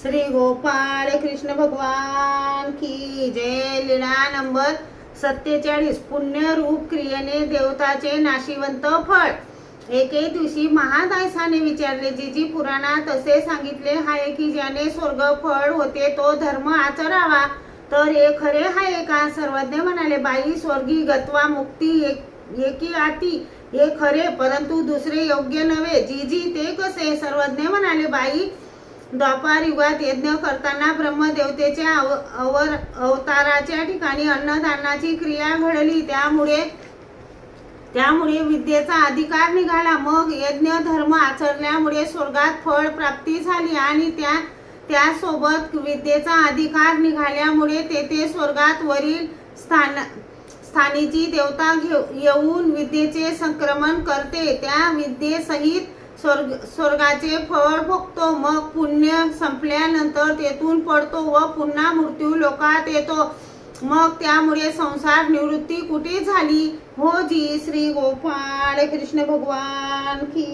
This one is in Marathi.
श्री गोपाळ कृष्ण भगवान की जय। लीळा नंबर 47। पुण्य रूप क्रियेने देवताचे नाशिवंत फळ। एके दिवशी महादायसाने विचारले, जीजी पुराणात असे सांगितले आहे की ज्याने स्वर्ग फळ होते तो धर्म आचरावा, तर हे खरे आहे का? सर्वज्ञ म्हणाले, बाई, स्वर्गी गत्वा मुक्ती एकी आती हे खरे, परंतु दुसरे योग्य नव्हे। जीजी, ते कसे? सर्वज्ञ म्हणाले, बाई, द्वापार युगात यज्ञ करताना ब्रह्मदेवतेच्या अवताराच्या ठिकाणी अन्नदानाची क्रिया घडली, त्यामुळे विद्येचा अधिकार निघाला। मग यज्ञ धर्म आचरल्यामुळे स्वर्गात फळ प्राप्ती झाली आणि त्यासोबत विद्येचा अधिकार निघाल्यामुळे तेथे स्वर्गात वरील स्थानीची देवता येऊन विद्येचे संक्रमण करते, त्या विद्येसहित स्वर्गाचे फळ भोगतो। मग पुण्य संपल्यानंतर तेथून पडतो व पुन्हा मृत्यू लोकात येतो। मग त्यामुळे संसार निवृत्ती कुठे झाली? हो जी। श्री गोपाळ कृष्ण भगवान की